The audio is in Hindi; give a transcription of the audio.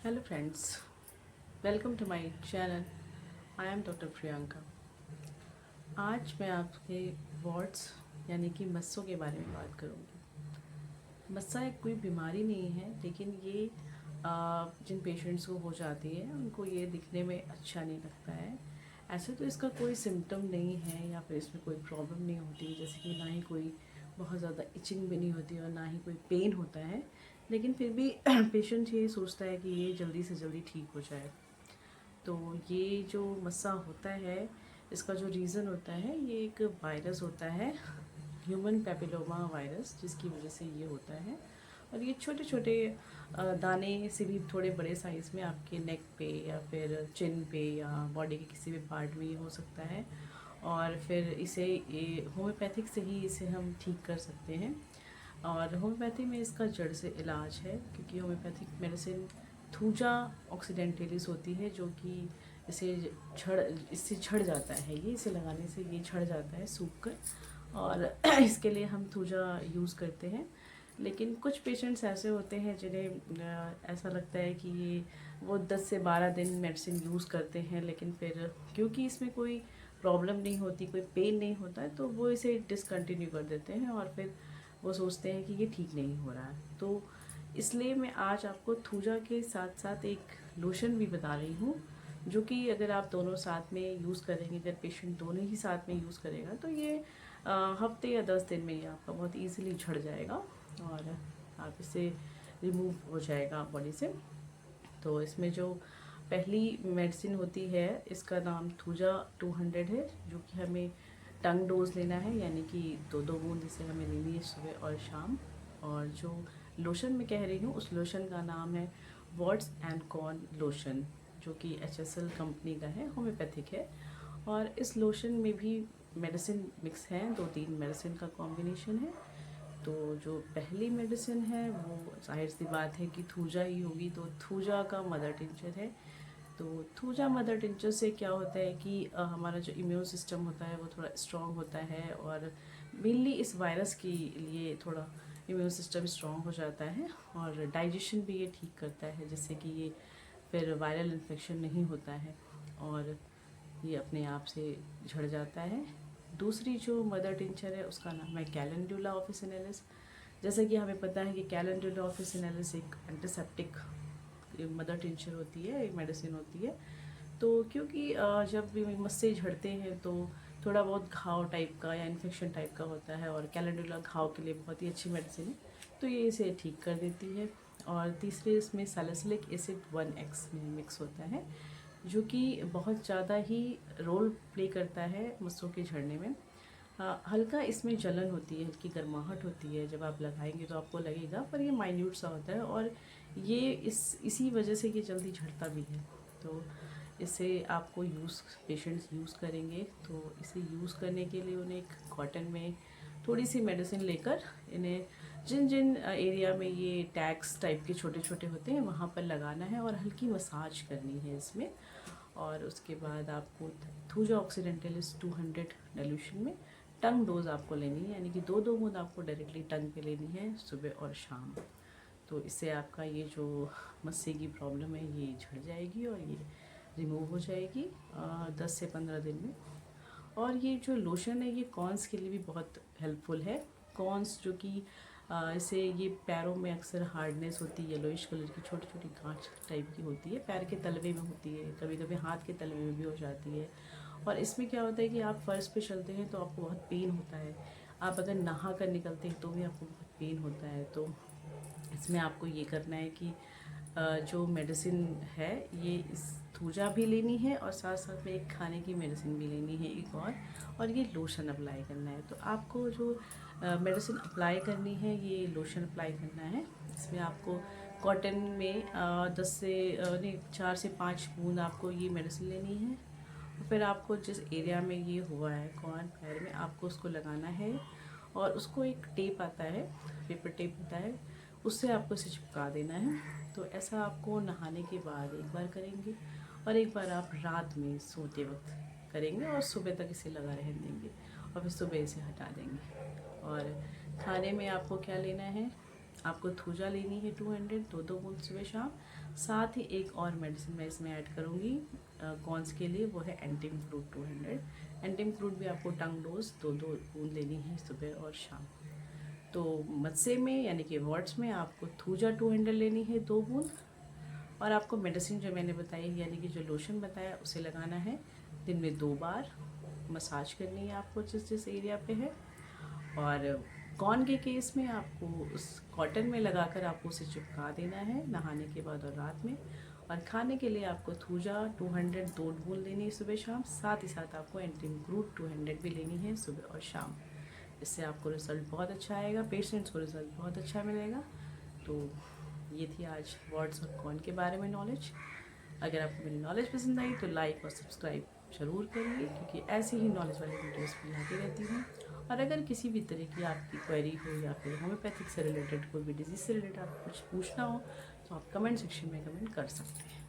Hello friends, welcome to my channel. I am doctor Priyanka. आज मैं आपके वार्ड्स यानी कि मस्सों के बारे में बात करूँगी। मस्सा एक कोई बीमारी नहीं है, लेकिन ये जिन पेशेंट्स को हो जाती है उनको ये दिखने में अच्छा नहीं लगता है। ऐसे तो इसका कोई सिम्टम नहीं है या फिर इसमें कोई प्रॉब्लम नहीं होती, जैसे कि ना ही कोई बहुत ज़्यादा इचिंग भी नहीं होती और ना ही कोई पेन होता है, लेकिन फिर भी पेशेंट ये सोचता है कि ये जल्दी से जल्दी ठीक हो जाए। तो ये जो मस्सा होता है, इसका जो रीज़न होता है, ये एक वायरस होता है, ह्यूमन पेपिलोमा वायरस, जिसकी वजह से ये होता है। और ये छोटे छोटे दाने से भी थोड़े बड़े साइज़ में आपके नेक पे या फिर चिन पे या बॉडी के किसी भी पार्ट में ये हो सकता है। और फिर इसे ये होम्योपैथिक से ही इसे हम ठीक कर सकते हैं। और होम्योपैथी में इसका जड़ से इलाज है, क्योंकि होम्योपैथिक मेडिसिन थूजा ऑक्सीडेंटलिस होती है, जो कि इसे इससे झड़ जाता है, ये इसे लगाने से ये झड़ जाता है सूख कर। और इसके लिए हम थूजा यूज़ करते हैं। लेकिन कुछ पेशेंट्स ऐसे होते हैं जिन्हें ऐसा लगता है कि ये वो 10 से 12 दिन मेडिसिन यूज़ करते हैं, लेकिन फिर क्योंकि इसमें कोई प्रॉब्लम नहीं होती, कोई पेन नहीं होता है, तो वो इसे डिसकंटिन्यू कर देते हैं और फिर वो सोचते हैं कि ये ठीक नहीं हो रहा है। तो इसलिए मैं आज आपको थूजा के साथ साथ एक लोशन भी बता रही हूँ, जो कि अगर आप दोनों साथ में यूज़ करेंगे, अगर पेशेंट दोनों ही साथ में यूज़ करेगा, तो ये हफ्ते या 10 दिन में ये आपका बहुत ईजिली झड़ जाएगा और आप इसे रिमूव हो जाएगा बॉडी से। तो इसमें जो पहली मेडिसिन होती है, इसका नाम थूजा 200 है, जो कि हमें टंग डोज लेना है, यानी कि दो दो बूंद इसे हमें लेनी है सुबह और शाम। और जो लोशन मैं कह रही हूँ, उस लोशन का नाम है वॉट्स एंड कॉर्न लोशन, जो कि HSL कंपनी का है, होम्योपैथिक है। और इस लोशन में भी मेडिसिन मिक्स है, 2-3 मेडिसिन का कॉम्बिनेशन है। तो जो पहली मेडिसिन है वो जाहिर सी बात है कि थूजा ही होगी, तो थूजा का मदर टिंचर है। तो थूजा मदर टिंचर से क्या होता है कि हमारा जो इम्यून सिस्टम होता है वो थोड़ा स्ट्रॉन्ग होता है, और मेनली इस वायरस के लिए थोड़ा इम्यून सिस्टम स्ट्रॉन्ग हो जाता है। और डाइजेशन भी ये ठीक करता है, जिससे कि ये फिर वायरल इन्फेक्शन नहीं होता है और ये अपने आप से झड़ जाता है। दूसरी जो मदर टिंचर है उसका नाम है कैलेंडुला ऑफिसिनेलिस। जैसा कि हमें पता है कि कैलेंडुला ऑफिसिनेलिस एक एंटीसेप्टिक मदर टिंचर होती है, एक मेडिसिन होती है। तो क्योंकि जब भी मस्से झड़ते हैं तो थोड़ा बहुत घाव टाइप का या इन्फेक्शन टाइप का होता है, और कैलेंडुला घाव के लिए बहुत ही अच्छी मेडिसिन है, तो ये इसे ठीक कर देती है। और तीसरे इसमें सैलिसिलिक एसिड 1x में मिक्स होता है, जो कि बहुत ज़्यादा ही रोल प्ले करता है मस्सों के झड़ने में। हल्का इसमें जलन होती है, हल्की गर्माहट होती है, जब आप लगाएंगे तो आपको लगेगा, पर ये माइन्यूट सा होता है और ये इसी वजह से ये जल्दी झड़ता भी है। तो इसे आपको पेशेंट्स यूज़ करेंगे, तो इसे यूज़ करने के लिए उन्हें एक कॉटन में थोड़ी सी मेडिसिन लेकर इन्हें जिन जिन एरिया में ये टैग्स टाइप के छोटे छोटे होते हैं वहाँ पर लगाना है और हल्की मसाज करनी है इसमें। और उसके बाद आपको थूजा ऑक्सीडेंटलिस 200 डाइल्यूशन में टंग डोज आपको लेनी है, यानी कि दो दो बूंद आपको डायरेक्टली टंग पे लेनी है सुबह और शाम। तो इससे आपका ये जो मस्से की प्रॉब्लम है ये झड़ जाएगी और ये रिमूव हो जाएगी 10 से 15 दिन में। और ये जो लोशन है ये कॉन्स के लिए भी बहुत हेल्पफुल है। कॉन्स जो कि इसे ये पैरों में अक्सर हार्डनेस होती है, येलोइश कलर की छोटी छोटी गांठ टाइप की होती है, पैर के तलवे में होती है, कभी कभी हाथ के तलवे में भी हो जाती है। और इसमें क्या होता है कि आप फर्श पे चलते हैं तो आपको बहुत पेन होता है, आप अगर नहा कर निकलते हैं तो भी आपको बहुत पेन होता है। तो इसमें आपको ये करना है कि जो मेडिसिन है ये इस थूजा भी लेनी है और साथ साथ में एक खाने की मेडिसिन भी लेनी है एक और ये लोशन अप्लाई करना है। तो आपको जो मेडिसिन अप्लाई करनी है ये लोशन अप्लाई करना है। इसमें आपको कॉटन में 10 से नहीं 4 से 5 बूंद आपको ये मेडिसिन लेनी है। और फिर आपको जिस एरिया में ये हुआ है कॉर्न पैर में, आपको उसको लगाना है और उसको एक टेप आता है, पेपर टेप होता है, उससे आपको इसे चिपका देना है। तो ऐसा आपको नहाने के बाद एक बार करेंगे और एक बार आप रात में सोते वक्त करेंगे और सुबह तक इसे लगा रहने देंगे और फिर सुबह इसे हटा देंगे। और खाने में आपको क्या लेना है, आपको थूजा लेनी है 200, दो दो बूंद सुबह शाम। साथ ही एक और मेडिसिन मैं इसमें ऐड करूँगी कॉन्स के लिए, वो है एंटिम फ्रूट 200। एंटिम फ्रूट भी आपको टंग डोज 2-2 बूंद लेनी है सुबह और शाम। तो मस्से में यानी कि वर्ड्स में आपको थूजा 200 लेनी है 2 बूंद, और आपको मेडिसिन जो मैंने बताई यानी कि जो लोशन बताया उसे लगाना है दिन में 2 बार। मसाज करनी है आपको जिस जिस एरिया पे है। और कॉर्न के केस में आपको उस कॉटन में लगाकर आपको उसे चिपका देना है नहाने के बाद और रात में। और खाने के लिए आपको थूजा 200 2 बूंद लेनी है सुबह शाम। साथ ही साथ आपको एंटिम फ्रूट 200 भी लेनी है सुबह और शाम। इससे आपको रिज़ल्ट बहुत अच्छा आएगा, पेशेंट्स को रिज़ल्ट बहुत अच्छा मिलेगा। तो ये थी आज वर्ड्स और कॉर्न के बारे में नॉलेज। अगर आपको मेरी नॉलेज पसंद आई तो लाइक और सब्सक्राइब ज़रूर करिए, क्योंकि ऐसी ही नॉलेज वाली वीडियोस भी लाती रहती हूँ। और अगर किसी भी तरह की आपकी क्वेरी हो या फिर होम्योपैथिक से रिलेटेड कोई भी डिजीज़ से रिलेटेड आपको कुछ पूछना हो तो आप कमेंट सेक्शन में कमेंट कर सकते हैं।